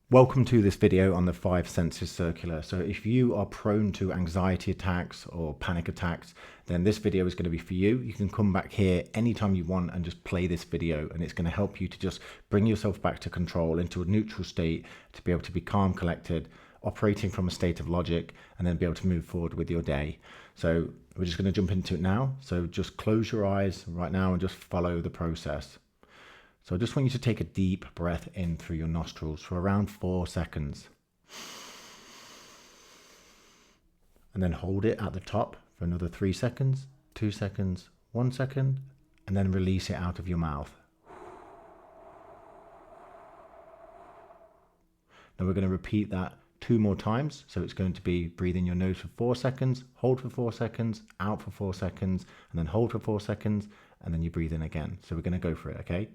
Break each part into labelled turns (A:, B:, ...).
A: Welcome to this video on the five senses circular. So if you are prone to anxiety attacks or panic attacks, then this video is going to be for you. You can come back here anytime you want and just play this video, and it's going to help you to just bring yourself back to control, into a neutral state, to be able to be calm, collected, operating from a state of logic, and then be able to move forward with your day. So we're just going to jump into it now. So just close your eyes right now and just follow the process. So I just want you to take a deep breath in through your nostrils for around 4 seconds. And then hold it at the top for another 3 seconds, 2 seconds, 1 second, and then release it out of your mouth. Now we're going to repeat that 2 more times. So it's going to be breathe in your nose for 4 seconds, hold for 4 seconds, out for 4 seconds, and then hold for 4 seconds, and then you breathe in again. So we're going to go for it, okay?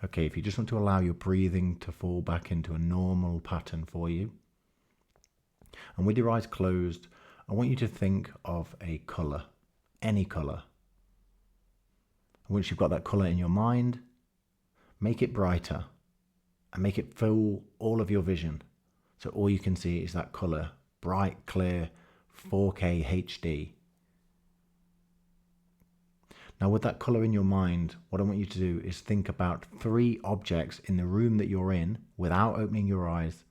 A: Okay, if you just want to allow your breathing to fall back into a normal pattern for you. And with your eyes closed, I want you to think of a colour, any colour. Once you've got that colour in your mind, make it brighter and make it fill all of your vision. So all you can see is that colour, bright, clear, 4K HD. Now with that colour in your mind, what I want you to do is think about 3 objects in the room that you're in without opening your eyes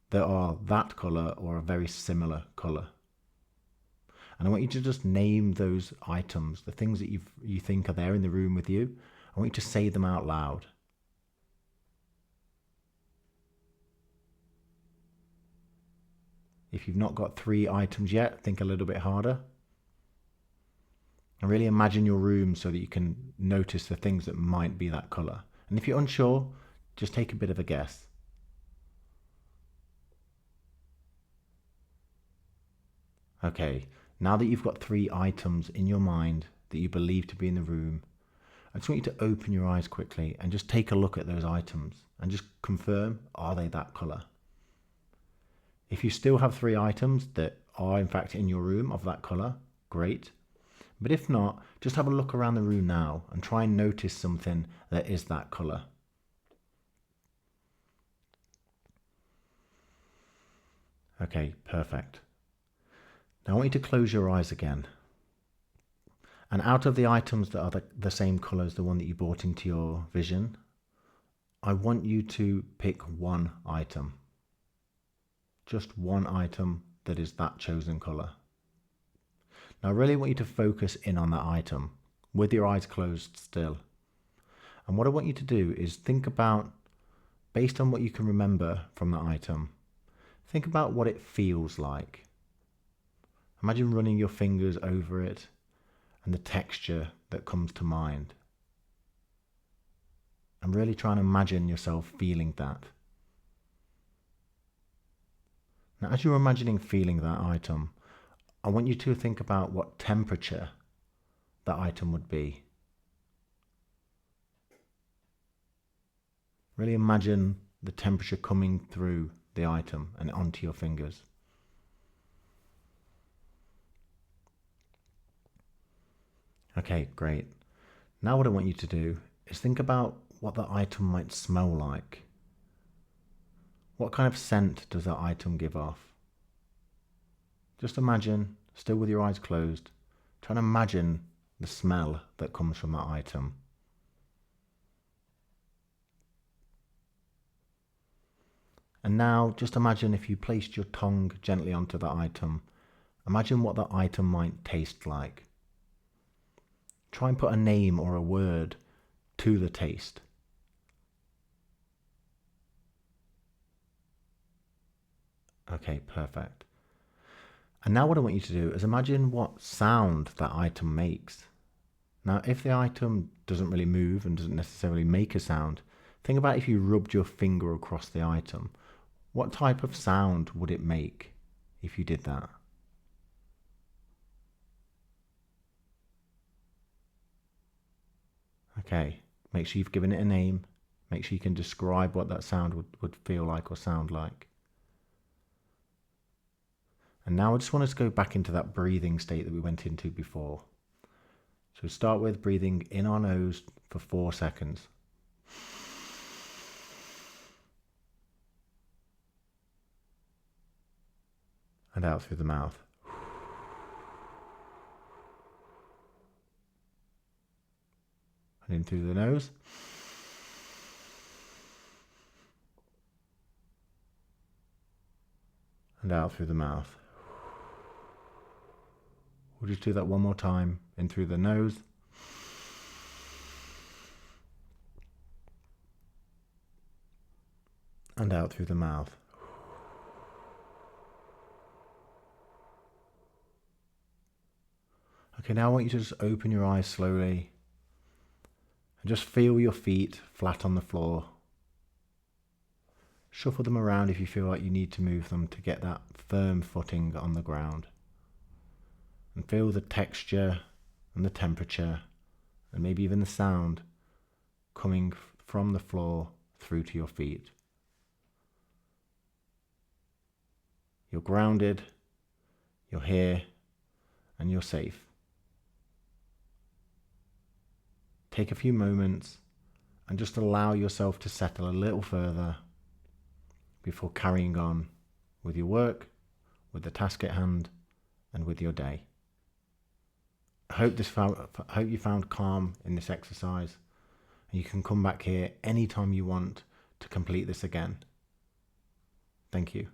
A: that are that colour or a very similar colour. And I want you to just name those items, the things that you think are there in the room with you. I want you to say them out loud. If you've not got 3 items yet, think a little bit harder. And really imagine your room so that you can notice the things that might be that colour. And if you're unsure, just take a bit of a guess. Okay, now that you've got 3 items in your mind that you believe to be in the room, I just want you to open your eyes quickly and just take a look at those items and just confirm, are they that colour? If you still have 3 items that are in fact in your room of that colour, great. But if not, just have a look around the room now and try and notice something that is that colour. Okay, perfect. Now I want you to close your eyes again. And out of the items that are the same colour as the one that you brought into your vision, I want you to pick one item. Just one item that is that chosen colour. Now I really want you to focus in on that item with your eyes closed still. And what I want you to do is think about, based on what you can remember from that item, think about what it feels like. Imagine running your fingers over it and the texture that comes to mind. And really try and imagine yourself feeling that. Now as you're imagining feeling that item, I want you to think about what temperature that item would be. Really imagine the temperature coming through the item and onto your fingers. Okay, great. Now what I want you to do is think about what that item might smell like. What kind of scent does that item give off? Just imagine, still with your eyes closed, try and imagine the smell that comes from that item. And now just imagine if you placed your tongue gently onto that item, imagine what that item might taste like. Try and put a name or a word to the taste. Okay, perfect. And now what I want you to do is imagine what sound that item makes. Now, if the item doesn't really move and doesn't necessarily make a sound, think about if you rubbed your finger across the item. What type of sound would it make if you did that? Okay, make sure you've given it a name. Make sure you can describe what that sound would feel like or sound like. And now I just want us to go back into that breathing state that we went into before. So start with breathing in our nose for 4 seconds. And out through the mouth. And in through the nose. And out through the mouth. We'll just do that one more time. In through the nose. And out through the mouth. Okay, now I want you to just open your eyes slowly and just feel your feet flat on the floor. Shuffle them around if you feel like you need to move them to get that firm footing on the ground. And feel the texture and the temperature and maybe even the sound coming from the floor through to your feet. You're grounded, you're here, and you're safe. Take a few moments and just allow yourself to settle a little further before carrying on with your work, with the task at hand, and with your day. I hope you found calm in this exercise, and you can come back here anytime you want to complete this again. Thank you.